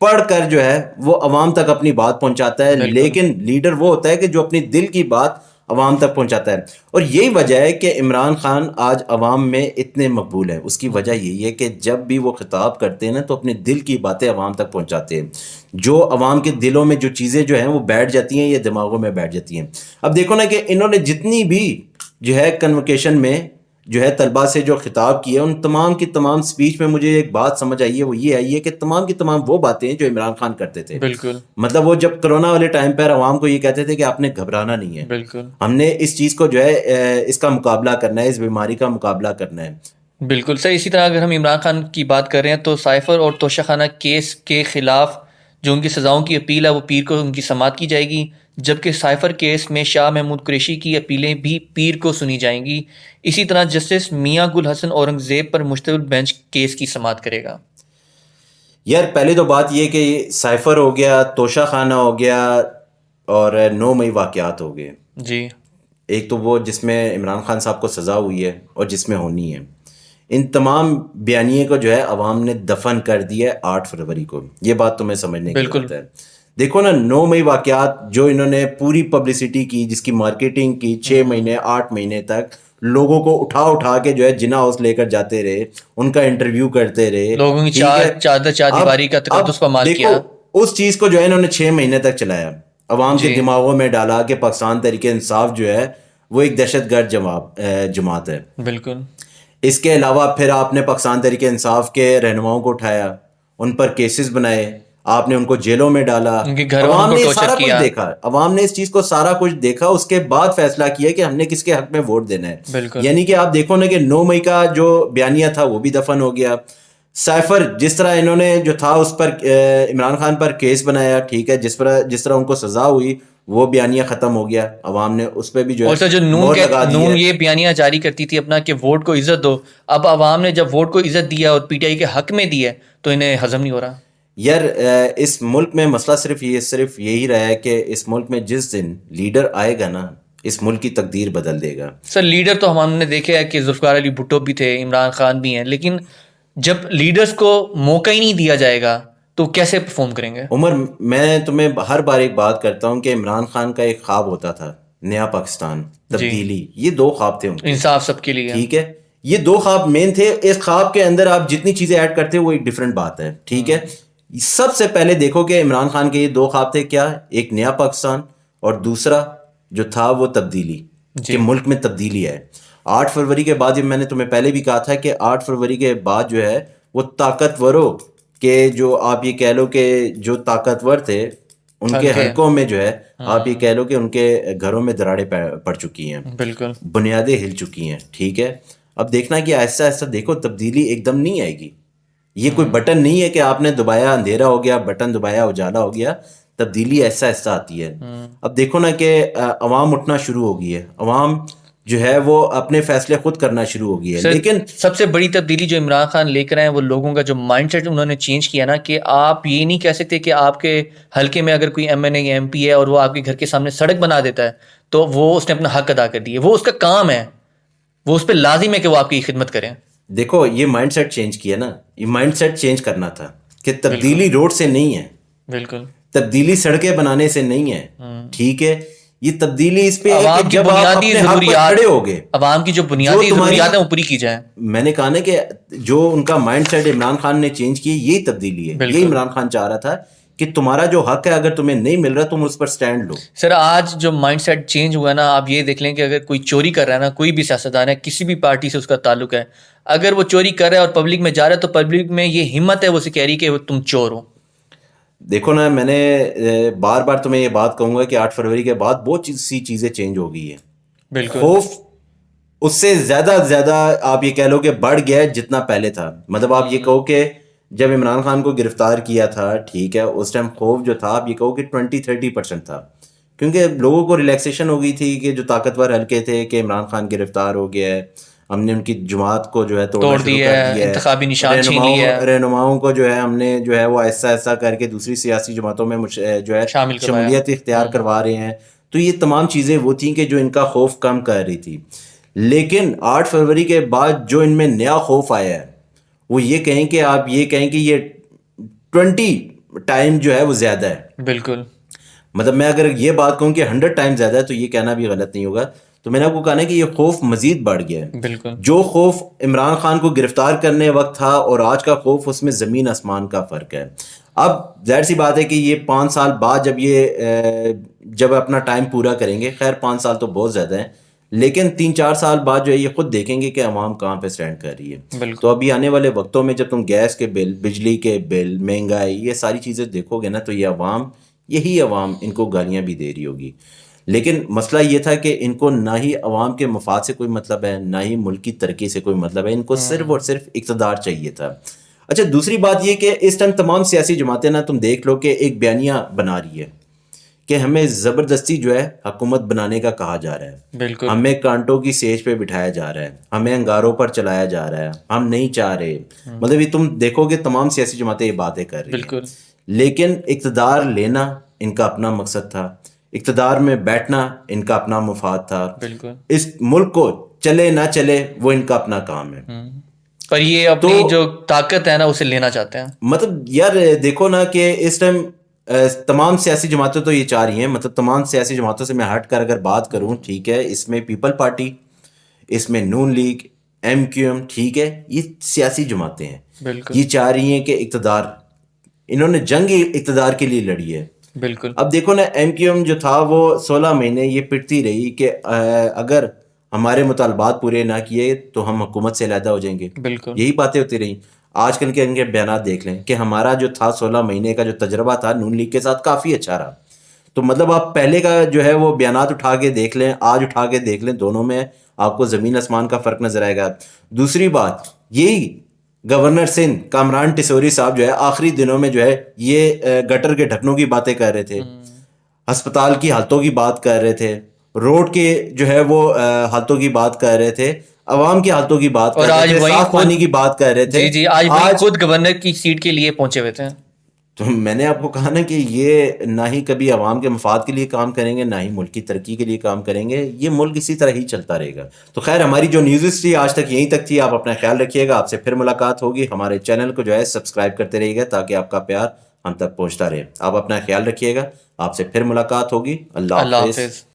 پڑھ کر جو ہے وہ عوام تک اپنی بات پہنچاتا ہے, لیکن لیڈر وہ ہوتا ہے کہ جو اپنی دل کی بات عوام تک پہنچاتا ہے. اور یہی وجہ ہے کہ عمران خان آج عوام میں اتنے مقبول ہیں. اس کی وجہ یہی ہے کہ جب بھی وہ خطاب کرتے ہیں نا تو اپنے دل کی باتیں عوام تک پہنچاتے ہیں, جو عوام کے دلوں میں جو چیزیں جو ہیں وہ بیٹھ جاتی ہیں یا دماغوں میں بیٹھ جاتی ہیں. اب دیکھو نا کہ انہوں نے جتنی بھی جو ہے کنوکیشن میں جو ہے طلباء سے جو خطاب کیا, ان تمام کی تمام سپیچ میں مجھے ایک بات سمجھ آئی ہے, وہ یہ آئی ہے کہ تمام کی تمام وہ باتیں جو عمران خان کرتے تھے. بالکل. مطلب وہ جب کرونا والے ٹائم پر عوام کو یہ کہتے تھے کہ آپ نے گھبرانا نہیں ہے, بالکل, ہم نے اس چیز کو جو ہے اس کا مقابلہ کرنا ہے, اس بیماری کا مقابلہ کرنا ہے. بالکل سر. اسی طرح اگر ہم عمران خان کی بات کر رہے ہیں تو سائفر اور توشہ خانہ کیس کے خلاف جو ان کی سزاؤں کی اپیل ہے وہ پیر کو ان کی سماعت کی جائے گی, جبکہ سائفر کیس میں شاہ محمود قریشی کی اپیلیں بھی پیر کو سنی جائیں گی. اسی طرح جسٹس میاں گل حسن اورنگزیب پر مشتمل بینچ کیس کی سماعت کرے گا. یار پہلے تو بات یہ کہ سائفر ہو گیا, توشہ خانہ ہو گیا, اور 9 مئی واقعات ہو گئے. جی. ایک تو وہ جس میں عمران خان صاحب کو سزا ہوئی ہے اور جس میں ہونی ہے, ان تمام بیانیے کو جو ہے عوام نے دفن کر دیا ہے 8 فروری کو. یہ بات تمہیں سمجھنے کی ضرورت ہے. دیکھو نا 9 مئی واقعات جو انہوں نے پوری پبلسٹی کی, جس کی مارکیٹنگ کی 6 مہینے 8 مہینے تک, لوگوں کو اٹھا کے جو ہے جناح ہاؤس لے کر جاتے رہے, ان کا انٹرویو کرتے رہے, لوگوں کی چادر دیواری کا تقدس پامال کیا. اس چیز کو جو ہے انہوں نے 6 مہینے تک چلایا, عوام کے دماغوں میں ڈالا کہ پاکستان تحریک انصاف جو ہے وہ ایک دہشت گرد جماعت ہے. بالکل. اس کے علاوہ پھر آپ نے پاکستان تحریک انصاف کے رہنماؤں کو اٹھایا, ان پر کیسز بنائے, آپ نے ان کو جیلوں میں ڈالا. عوام نے سارا کچھ دیکھا, عوام نے اس چیز کو سارا کچھ دیکھا, اس کے بعد فیصلہ کیا کہ ہم نے کس کے حق میں ووٹ دینا ہے. یعنی کہ آپ دیکھو نا کہ 9 مئی کا جو بیانیہ تھا وہ بھی دفن ہو گیا. سائفر جس طرح انہوں نے جو تھا اس پر عمران خان پر کیس بنایا, ٹھیک ہے, جس طرح ان کو سزا ہوئی وہ بیانیہ ختم ہو گیا, عوام نے اس پہ بھی جو ہے جو نون یہ بیانیہ جاری کرتی تھی اپنا کہ ووٹ کو عزت دو, اب عوام نے جب ووٹ کو عزت دیا اور پی ٹی آئی کے حق میں دیا تو انہیں ہضم نہیں ہو رہا. یار اس ملک میں مسئلہ صرف یہی رہا ہے کہ اس ملک میں جس دن لیڈر آئے گا نا, اس ملک کی تقدیر بدل دے گا. سر لیڈر تو ہم نے دیکھا ہے کہ ذوالفقار علی بھٹو بھی تھے, عمران خان بھی ہیں, لیکن جب لیڈرز کو موقع ہی نہیں دیا جائے گا تو کیسے پرفارم کریں گے؟ عمر, میں تمہیں ہر بار ایک بات کرتا ہوں کہ عمران خان کا ایک خواب ہوتا تھا, نیا پاکستان, تبدیلی. یہ 2 خواب تھے ان کے, انصاف سب کے لیے, ٹھیک ہے, یہ 2 خواب مین تھے. اس خواب کے اندر آپ جتنی چیزیں ایڈ کرتے وہ ایک ڈفرینٹ بات ہے, ٹھیک ہے. سب سے پہلے دیکھو کہ عمران خان کے یہ 2 خواب تھے, کیا, ایک نیا پاکستان اور دوسرا جو تھا وہ تبدیلی, کہ ملک میں تبدیلی ہے. 8 فروری کے بعد, میں نے تمہیں پہلے بھی کہا تھا کہ 8 فروری کے بعد جو ہے وہ طاقتوروں کہ جو آپ یہ کہہ لو کہ جو طاقتور تھے ان کے حلقوں میں جو ہے آپ یہ کہہ لو کہ ان کے گھروں میں دراڑیں پڑ چکی ہیں, بالکل بنیادیں ہل چکی ہیں, ٹھیک ہے. اب دیکھنا کہ آہستہ آہستہ دیکھو, تبدیلی ایک دم نہیں آئے گی. یہ کوئی بٹن نہیں ہے کہ آپ نے دبایا اندھیرا ہو گیا, بٹن دبایا اجالا ہو گیا. تبدیلی ایسا ایسا آتی ہے. اب دیکھو نا کہ عوام اٹھنا شروع ہو گئی ہے, عوام جو ہے وہ اپنے فیصلے خود کرنا شروع ہو گئی ہے. لیکن سب سے بڑی تبدیلی جو عمران خان لے کر آئے وہ لوگوں کا جو مائنڈ سیٹ انہوں نے چینج کیا نا, کہ آپ یہ نہیں کہہ سکتے کہ آپ کے حلقے میں اگر کوئی ایم این اے یا ایم پی ہے اور وہ آپ کے گھر کے سامنے سڑک بنا دیتا ہے تو وہ اس نے اپنا حق ادا کر دیا, وہ اس کا کام ہے, وہ اس پہ لازم ہے کہ وہ آپ کی خدمت کریں. دیکھو یہ مائنڈ سیٹ چینج کیا نا, یہ مائنڈ سیٹ چینج کرنا تھا کہ تبدیلی روڈ سے نہیں ہے, بالکل تبدیلی سڑکیں بنانے سے نہیں ہے, ٹھیک ہے. یہ تبدیلی اس پہ عوام کی بنیادی ضروریات کھڑے ہو گئے, عوام کی جو بنیادی ضروریات ہیں وہ پوری کی جائیں. میں نے کہا نا کہ جو ان کا مائنڈ سیٹ عمران خان نے چینج کی, یہی تبدیلی ہے. یہی عمران خان چاہ رہا تھا کہ تمہارا جو حق ہے اگر تمہیں نہیں مل رہا تم اس پر سٹینڈ لو. سر آج جو مائنڈ سیٹ چینج ہوا ہے نا, آپ یہ دیکھ لیں کہ اگر کوئی چوری کر رہا ہے نا, کوئی بھی سیاستدان ہے, کسی بھی پارٹی سے اس کا تعلق ہے, اگر وہ چوری کر رہا ہے اور پبلک میں جا رہا ہے تو پبلک میں یہ ہمت ہے وہ اسے کہہ رہی کہ تم چور ہو. دیکھو نا, میں نے بار بار تمہیں یہ بات کہوں گا کہ 8 فروری کے بعد بہت سی چیزیں چینج ہو گئی ہیں. بالکل خوف اس سے زیادہ آپ یہ کہہ لو کہ بڑھ گیا ہے جتنا پہلے تھا. مطلب آپ یہ کہو کہ جب عمران خان کو گرفتار کیا تھا, ٹھیک ہے, اس ٹائم خوف جو تھا آپ یہ کہو کہ 20-30% تھا, کیونکہ لوگوں کو ریلیکسیشن ہو گئی تھی کہ جو طاقتور حلقے تھے کہ عمران خان گرفتار ہو گیا ہے, ہم نے ان کی جماعت کو جو ہے توڑ دیا ہے, انتخابی نشان چھین لیا ہے, رہنماؤں کو جو ہے ہم نے جو ہے وہ ایسا ایسا کر کے دوسری سیاسی جماعتوں میں جو ہے شمولیت اختیار کروا رہے ہیں. تو یہ تمام چیزیں وہ تھیں کہ جو ان کا خوف کم کر رہی تھی. لیکن 8 فروری کے بعد جو ان میں نیا خوف آیا ہے وہ یہ کہیں کہ آپ یہ کہیں کہ یہ ٹائم جو ہے وہ زیادہ ہے. بالکل مطلب میں اگر یہ بات کہوں کہ 100 ٹائم زیادہ ہے تو یہ کہنا بھی غلط نہیں ہوگا. تو میں نے آپ کو کہا نا کہ یہ خوف مزید بڑھ گیا ہے. بالکل جو خوف عمران خان کو گرفتار کرنے وقت تھا اور آج کا خوف، اس میں زمین آسمان کا فرق ہے. اب ظاہر سی بات ہے کہ یہ 5 سال بعد جب اپنا ٹائم پورا کریں گے، خیر 5 سال تو بہت زیادہ ہیں، لیکن 3-4 سال بعد جو ہے یہ خود دیکھیں گے کہ عوام کہاں پہ سٹینڈ کر رہی ہے. بالکل تو ابھی آنے والے وقتوں میں جب تم گیس کے بل، بجلی کے بل، مہنگائی، یہ ساری چیزیں دیکھو گے نا، تو یہی عوام ان کو گالیاں بھی دے رہی ہوگی. لیکن مسئلہ یہ تھا کہ ان کو نہ ہی عوام کے مفاد سے کوئی مطلب ہے، نہ ہی ملک کی ترقی سے کوئی مطلب ہے، ان کو صرف اور صرف اقتدار چاہیے تھا. اچھا دوسری بات یہ کہ اس ٹائم تمام سیاسی جماعتیں نا، تم دیکھ لو کہ ایک بیانیہ بنا رہی ہے کہ ہمیں زبردستی جو ہے حکومت بنانے کا کہا جا رہا ہے، بالکل ہمیں کانٹوں کی سیج پہ بٹھایا جا رہا ہے، ہمیں انگاروں پر چلایا جا رہا ہے، ہم نہیں چاہ رہے. مطلب یہ تم دیکھو گے تمام سیاسی جماعتیں یہ باتیں کر رہی ہیں. بالکل لیکن اقتدار لینا ان کا اپنا مقصد تھا، اقتدار میں بیٹھنا ان کا اپنا مفاد تھا. بالکل اس ملک کو چلے نہ چلے وہ ان کا اپنا کام ہے. پر یہ اپنی جو طاقت ہے نا اسے لینا چاہتے ہیں. مطلب یار دیکھو نا کہ اس ٹائم تمام سیاسی جماعتیں تو یہ چاہ رہی ہیں، مطلب تمام سیاسی جماعتوں سے میں ہٹ کر اگر بات کروں، ٹھیک ہے، اس میں پیپل پارٹی، اس میں نون لیگ، MQM، ٹھیک ہے، یہ سیاسی جماعتیں ہیں، بالکل یہ چاہ رہی ہیں کہ اقتدار، انہوں نے جنگ اقتدار کے لیے لڑی ہے. بالکل اب دیکھو نا MQM جو تھا وہ 16 مہینے یہ پٹتی رہی کہ اگر ہمارے مطالبات پورے نہ کیے تو ہم حکومت سے علیحدہ ہو جائیں گے. بالکل یہی باتیں ہوتی رہیں. آج کل کے ان کے بیانات دیکھ لیں کہ ہمارا جو تھا 16 مہینے کا جو تجربہ تھا نون لیگ کے ساتھ کافی اچھا رہا. تو مطلب آپ پہلے کا جو ہے وہ بیانات اٹھا کے دیکھ لیں، آج اٹھا کے دیکھ لیں، دونوں میں آپ کو زمین آسمان کا فرق نظر آئے گا. دوسری بات یہی گورنر سندھ کامران ٹیسوری صاحب جو ہے آخری دنوں میں جو ہے یہ گٹر کے ڈھکنوں کی باتیں کر رہے تھے، ہسپتال کی حالتوں کی بات کر رہے تھے، روڈ کے جو ہے وہ حالتوں کی بات کر رہے تھے، عوام کی حالتوں کی بات کر رہے تھے، صاف پانی کی بات کر رہے تھے. جی آج وہی خود گورنر کی سیٹ کے لیے پہنچے ہوئے تھے. تو میں نے آپ کو کہا نا کہ یہ نہ ہی کبھی عوام کے مفاد کے لیے کام کریں گے، نہ ہی ملک کی ترقی کے لیے کام کریں گے. یہ ملک اسی طرح ہی چلتا رہے گا. تو خیر ہماری جو نیوز تھی آج تک یہیں تک تھی. آپ اپنا خیال رکھیے گا، آپ سے پھر ملاقات ہوگی. ہمارے چینل کو جو ہے سبسکرائب کرتے رہیے گا تاکہ آپ کا پیار ہم تک پہنچتا رہے. آپ اپنا خیال رکھیے گا، آپ سے پھر ملاقات ہوگی. اللہ حافظ.